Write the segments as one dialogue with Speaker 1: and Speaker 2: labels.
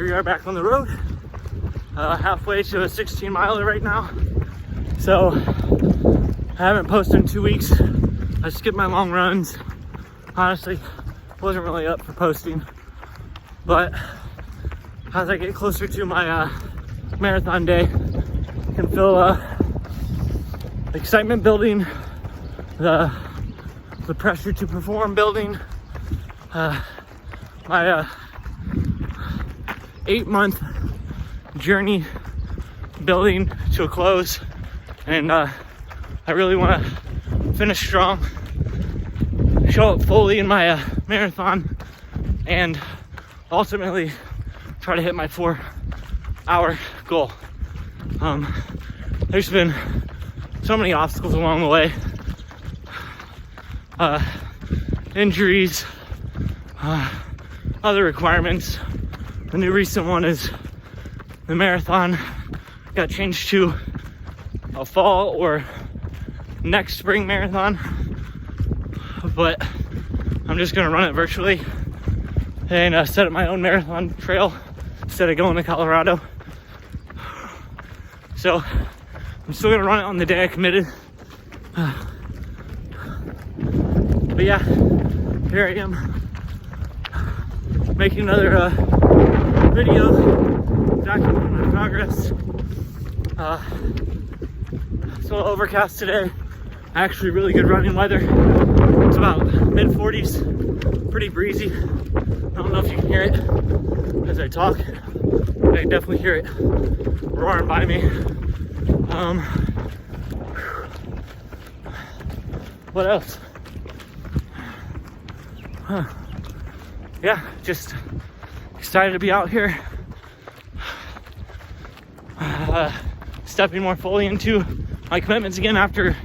Speaker 1: we are back on the road, halfway to a 16 miler right now. So I haven't posted in 2 weeks. I skipped my long runs. Honestly, wasn't really up for posting, but as I get closer to my marathon day, I can feel excitement building, the pressure to perform building, my 8-month journey building to a close, and I really want to finish strong, show up fully in my marathon, and ultimately try to hit my 4-hour goal. There's been so many obstacles along the way, injuries, other requirements. The new recent one is the marathon got changed to a fall or next spring marathon, but I'm just gonna run it virtually and set up my own marathon trail instead of going to Colorado. So I'm still gonna run it on the day I committed. But yeah, here I am making another video documenting my progress. It's a little overcast today. Actually really good running weather. It's about mid-40s, pretty breezy. I don't know if you can hear it as I talk. I can definitely hear it roaring by me. What else? Yeah, just excited to be out here, stepping more fully into my commitments again after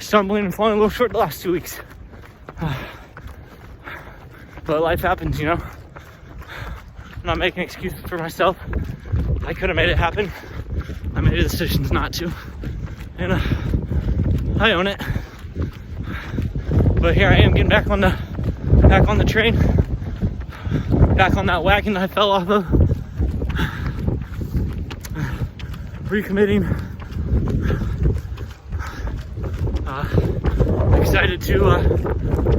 Speaker 1: stumbling and falling a little short the last 2 weeks. But life happens, you know. I'm not making excuses for myself. I could have made it happen. I made a decision not to, and I own it. But here I am getting back on the train, back on that wagon that I fell off of, recommitting. Excited to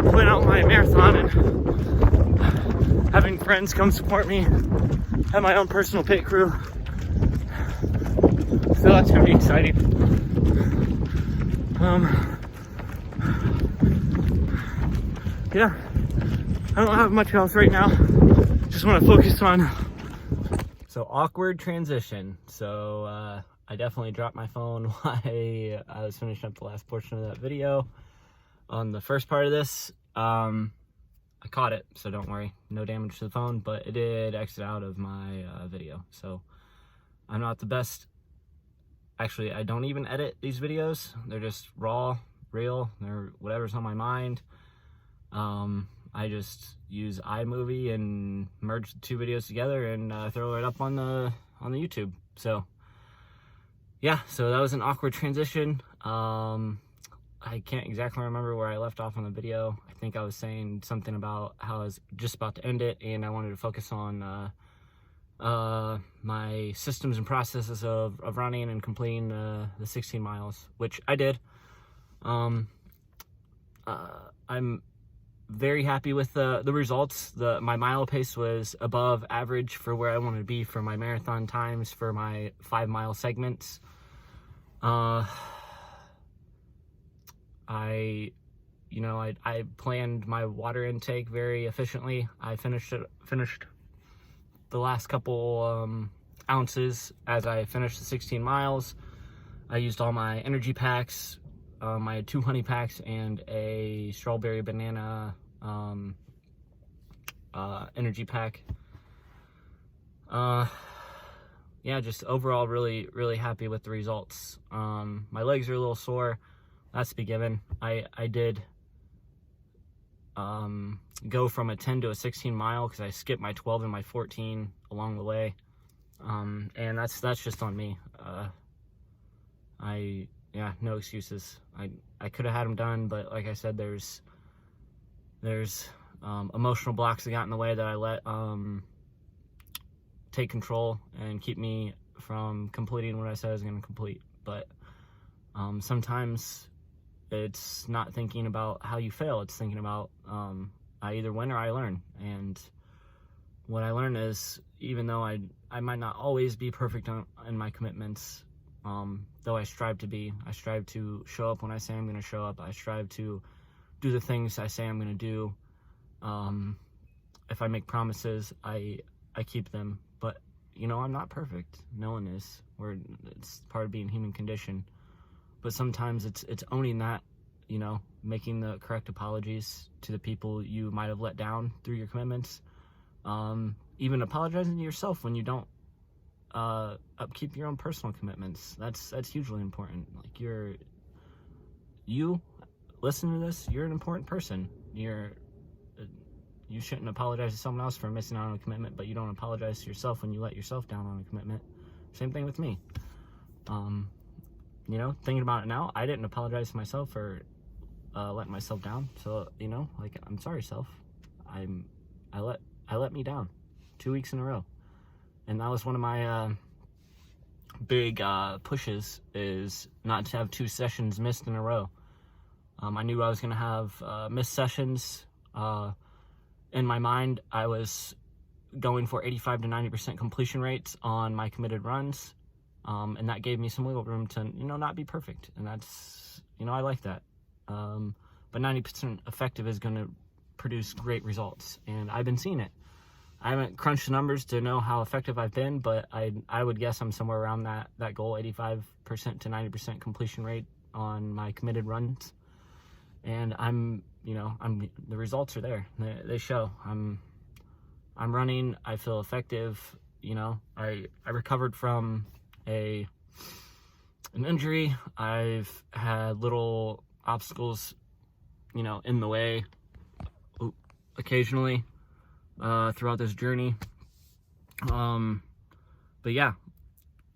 Speaker 1: plan out my marathon and having friends come support me, have my own personal pit crew. So that's gonna be exciting. Yeah, I don't have much else right now. Just want to focus on. So awkward transition. So I definitely dropped my phone while I was finishing up the last portion of that video. On the first part of this, I caught it, so don't worry, no damage to the phone, but it did exit out of my video. So I'm not the best. Actually, I don't even edit these videos. They're just raw, real, they're whatever's on my mind. I just use iMovie and merge the 2 videos together and throw it up on the YouTube. So yeah, so that was an awkward transition. I can't exactly remember where I left off on the video. I think I was saying something about how I was just about to end it, and I wanted to focus on my systems and processes of running and completing the 16 miles, which I did. I'm very happy with the results. My mile pace was above average for where I wanted to be for my marathon times for my 5-mile segments. I planned my water intake very efficiently. I finished the last couple ounces as I finished the 16 miles. I used all my energy packs. I had 2 honey packs and a strawberry banana energy pack. Yeah, just overall really, really happy with the results. My legs are a little sore. That's to be given. I did go from a 10 to a 16 mile because I skipped my 12 and my 14 along the way. And that's just on me. Yeah, no excuses. I could have had them done, but like I said, there's emotional blocks that got in the way that I let take control and keep me from completing what I said I was going to complete. But sometimes it's not thinking about how you fail. It's thinking about I either win or I learn. And what I learned is, even though I might not always be perfect in my commitments, though I strive to show up when I say I'm going to show up. I strive to do the things I say I'm going to do. If I make promises, I keep them. But, I'm not perfect. No one is. It's part of being human condition. But sometimes it's owning that, making the correct apologies to the people you might have let down through your commitments. Even apologizing to yourself when you don't upkeep your own personal commitments. That's hugely important. Like, you listen to this, you're an important person. You shouldn't apologize to someone else for missing out on a commitment, but you don't apologize to yourself when you let yourself down on a commitment. Same thing with me. Thinking about it now, I didn't apologize to myself for letting myself down. So, I'm sorry, self. I let me down 2 weeks in a row. And that was one of my big pushes, is not to have 2 sessions missed in a row. I knew I was going to have missed sessions. In my mind, I was going for 85 to 90% completion rates on my committed runs. And that gave me some wiggle room to, not be perfect. And that's, I like that. But 90% effective is going to produce great results. And I've been seeing it. I haven't crunched the numbers to know how effective I've been, but I would guess I'm somewhere around that goal, 85% to 90% completion rate on my committed runs. And the results are there. They show. I'm running. I feel effective. I recovered from an injury. I've had little obstacles, in the way occasionally throughout this journey. But yeah,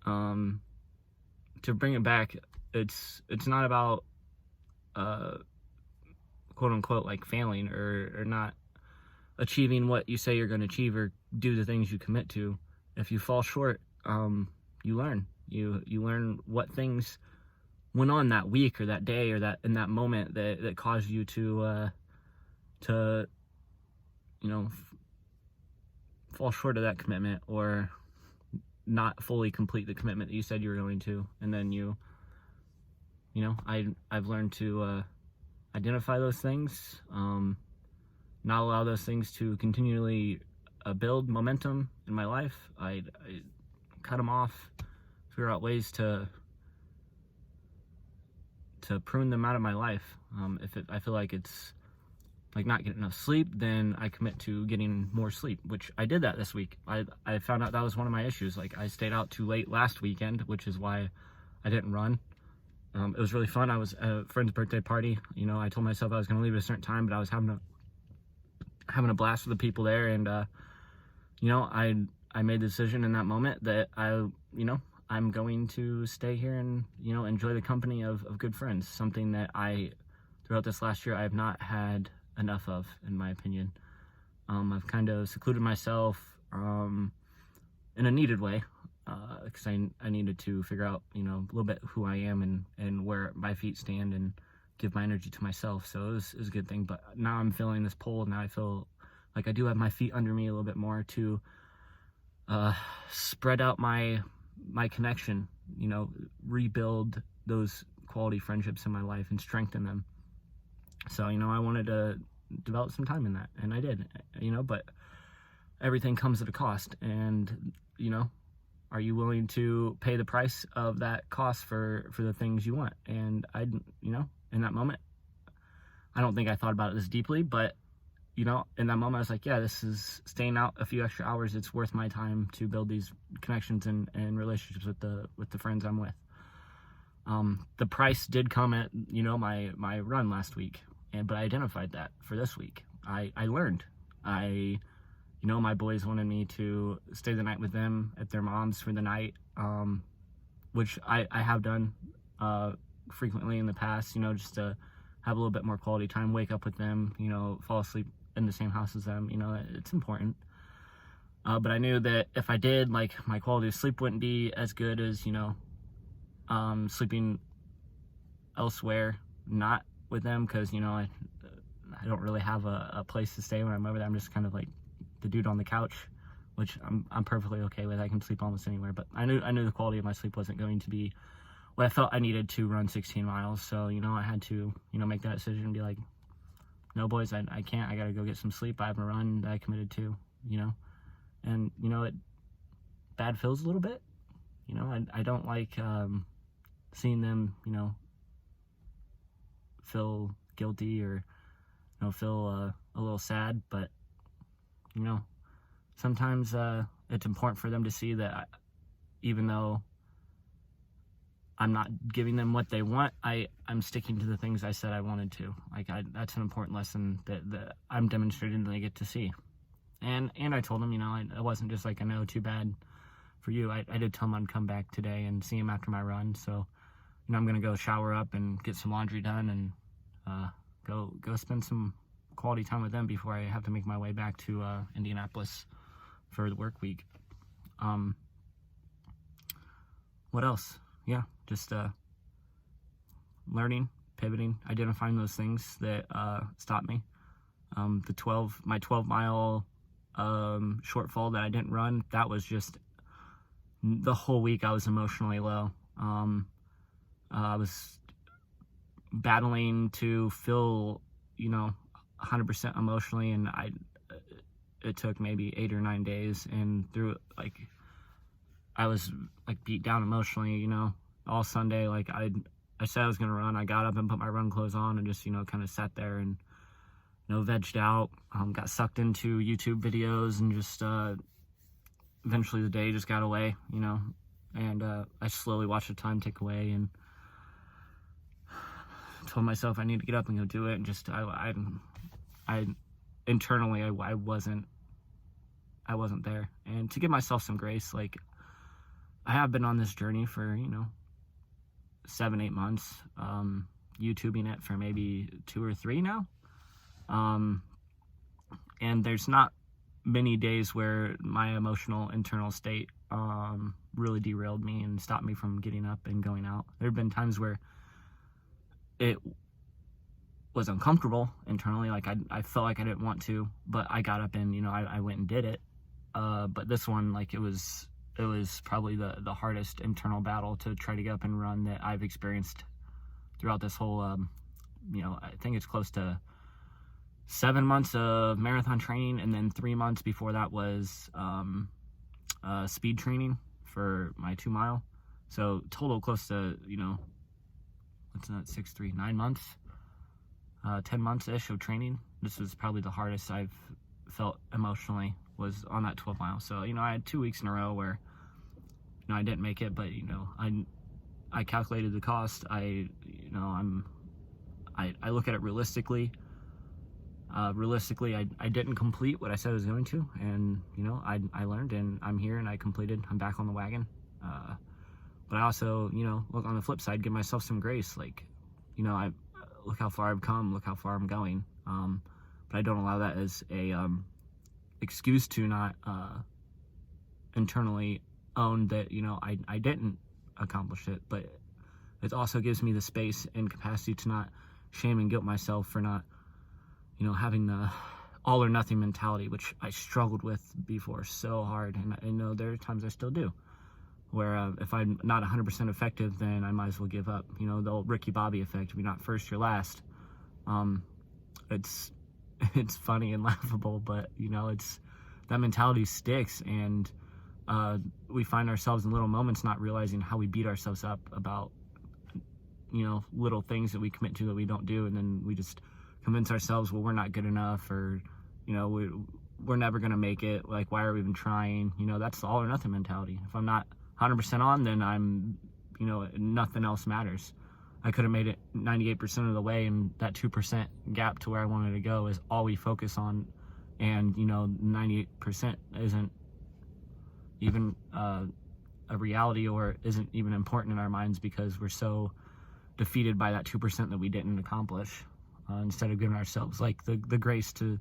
Speaker 1: to bring it back, it's not about quote unquote like failing or not achieving what you say you're going to achieve or do the things you commit to. If you fall short, you learn. You learn what things went on that week or that day or that in that moment that caused you to fall short of that commitment, or not fully complete the commitment that you said you were going to. And then I've learned to identify those things, not allow those things to continually build momentum in my life. I cut them off, figure out ways to prune them out of my life. If I feel like it's like not getting enough sleep, then I commit to getting more sleep, which I did that this week. I found out that was one of my issues. Like, I stayed out too late last weekend, which is why I didn't run. It was really fun. I was at a friend's birthday party. I told myself I was going to leave at a certain time, but I was having a blast with the people there. And, I made the decision in that moment that I'm going to stay here and, enjoy the company of good friends. Something that throughout this last year, I have not had enough of, in my opinion. I've kind of secluded myself in a needed way, because I needed to figure out, a little bit who I am and where my feet stand and give my energy to myself. So it was a good thing. But now I'm feeling this pull. Now I feel like I do have my feet under me a little bit more to spread out my connection, rebuild those quality friendships in my life and strengthen them. So, I wanted to develop some time in that, and I did, but everything comes at a cost. And, are you willing to pay the price of that cost for the things you want? And in that moment, I don't think I thought about it this deeply, but, in that moment I was like, yeah, this is staying out a few extra hours. It's worth my time to build these connections and relationships with the friends I'm with. The price did come at, my run last week, but I identified that for this week. I learned. My boys wanted me to stay the night with them at their mom's for the night, which I have done frequently in the past, just to have a little bit more quality time, wake up with them, fall asleep in the same house as them. It's important. But I knew that if I did, like, my quality of sleep wouldn't be as good as, sleeping elsewhere, not with them, because, I don't really have a place to stay when I'm over there. I'm just kind of like the dude on the couch, which I'm perfectly okay with. I can sleep almost anywhere, but I knew the quality of my sleep wasn't going to be what I felt I needed to run 16 miles. So, I had to, make that decision and be like, no, boys, I can't. I got to go get some sleep. I have a run that I committed to, and, it bad feels a little bit. I don't like seeing them, feel guilty or, feel a little sad. But, sometimes it's important for them to see that even though I'm not giving them what they want, I'm sticking to the things I said I wanted to. Like, that's an important lesson that I'm demonstrating that they get to see. And I told them, I wasn't just like, I know, too bad for you. I did tell them I'd come back today and see him after my run. So, I'm going to go shower up and get some laundry done and go spend some quality time with them before I have to make my way back to Indianapolis for the work week. What else? Yeah, just learning, pivoting, identifying those things that stopped me. My 12-mile shortfall that I didn't run, that was just the whole week I was emotionally low. I was battling to feel, 100% emotionally, and it took maybe 8 or 9 days, and through it, like, I was like beat down emotionally, all Sunday. Like, I said I was going to run. I got up and put my run clothes on and just, kind of sat there and, vegged out, got sucked into YouTube videos, and just, eventually the day just got away, and I slowly watched the time tick away, and told myself I need to get up and go do it. And just, I internally, I wasn't there. And to give myself some grace, like, I have been on this journey for, 7-8 months, YouTubing it for maybe 2 or 3 now. And there's not many days where my emotional internal state really derailed me and stopped me from getting up and going out. There have been times where it was uncomfortable internally, like I felt like I didn't want to, but I got up and, I went and did it. But this one, like, it was probably the hardest internal battle to try to get up and run that I've experienced throughout this whole, I think it's close to 7 months of marathon training, and then 3 months before that was speed training for my 2-mile. So total close to, what's that, 9 months, 10 months-ish of training. This was probably the hardest I've felt emotionally, was on that 12-mile. So, I had 2 weeks in a row where, I didn't make it, but, I calculated the cost. I look at it realistically. I didn't complete what I said I was going to, and, I learned, and I'm here, and I completed. I'm back on the wagon. But I also, look on the flip side, give myself some grace. Like, I look how far I've come, look how far I'm going. But I don't allow that as a excuse to not internally own that, I didn't accomplish it. But it also gives me the space and capacity to not shame and guilt myself for not, having the all or nothing mentality, which I struggled with before so hard. And I know there are times I still do, where if I'm not 100% effective, then I might as well give up. The old Ricky Bobby effect. If you're not first, you're last. It's funny and laughable, but, it's that mentality sticks, and we find ourselves in little moments not realizing how we beat ourselves up about, little things that we commit to that we don't do, and then we just convince ourselves, well, we're not good enough, or, we're never going to make it. Like, why are we even trying? That's the all or nothing mentality. If I'm not 100% on, then I'm, nothing else matters. I could have made it 98% of the way, and that 2% gap to where I wanted to go is all we focus on. And, 98% isn't even a reality, or isn't even important in our minds, because we're so defeated by that 2% that we didn't accomplish. Instead of giving ourselves, like, the grace to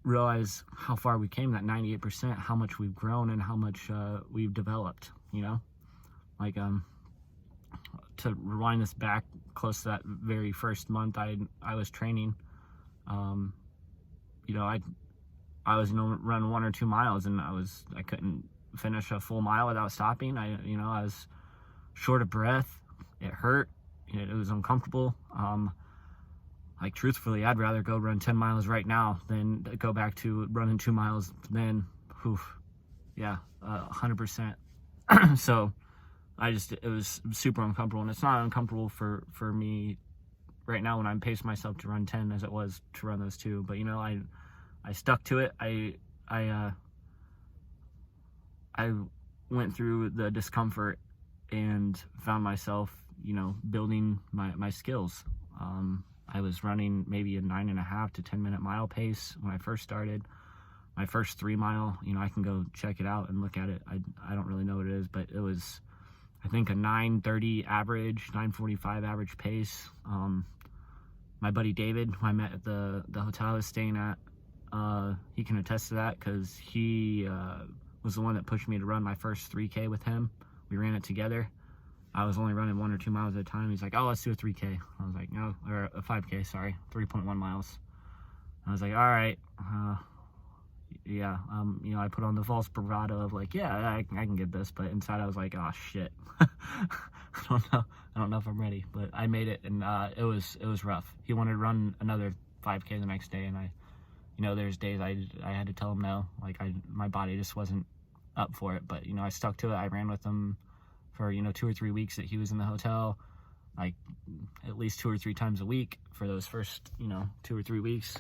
Speaker 1: realize how far we came, that 98%, how much we've grown and how much we've developed, you know? Like, to rewind this back close to that very first month I was training, you know, I was run 1 or 2 miles, and I couldn't finish a full mile without stopping. I was short of breath. It hurt. It was uncomfortable. Like, truthfully, I'd rather go run 10 miles right now than go back to running 2 miles then. Yeah, 100%. So it was super uncomfortable, and it's not uncomfortable for me right now when I'm pacing myself to run 10 as it was to run those 2. But, you know, I stuck to it. I went through the discomfort and found myself, you know, building my skills. I was running maybe a 9.5 to 10 minute mile pace when I first started. My first 3 mile, you know, I can go check it out and look at it. I don't really know what it is, but it was, I think, a 9:30 average, 9:45 average pace. My buddy David, who I met at the hotel I was staying at, he can attest to that, because he was the one that pushed me to run my first 3K with him. We ran it together. I was only running 1 or 2 miles at a time. He's like, oh, let's do a 3K. I was like, no, or a 5K, sorry, 3.1 miles. I was like, all right, yeah, you know, I put on the false bravado of like, yeah, I can get this, but inside I was like, oh shit, I don't know if I'm ready, but I made it, and it was rough. He wanted to run another 5K the next day, and you know, there's days I had to tell him no, like my body just wasn't up for it, but, you know, I stuck to it. I ran with him for, you know, 2 or 3 weeks that he was in the hotel, like at least 2 or 3 times a week for those first, you know, 2 or 3 weeks.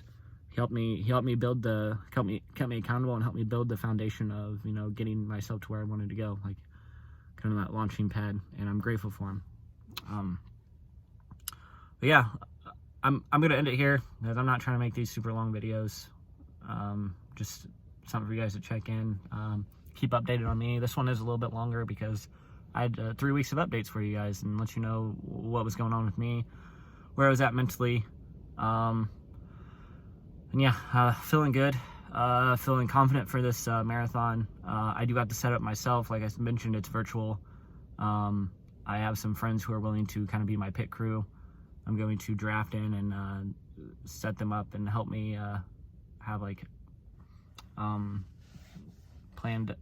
Speaker 1: He helped me build kept me accountable and helped me build the foundation of, you know, getting myself to where I wanted to go, like kind of that launching pad, and I'm grateful for him. But yeah, I'm gonna end it here, because I'm not trying to make these super long videos. Just something for you guys to check in, keep updated on me. This one is a little bit longer because I had 3 weeks of updates for you guys and let you know what was going on with me, where I was at mentally. And yeah, feeling good, feeling confident for this marathon. I do have to set up myself. Like I mentioned, it's virtual. I have some friends who are willing to kind of be my pit crew. I'm going to draft in and set them up and help me have like planned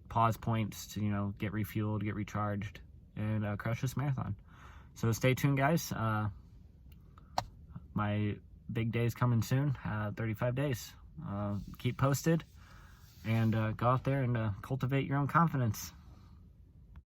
Speaker 1: pause points to, you know, get refueled, get recharged, and crush this marathon. So stay tuned, guys. My big day is coming soon, 35 days. Keep posted, and go out there and cultivate your own confidence.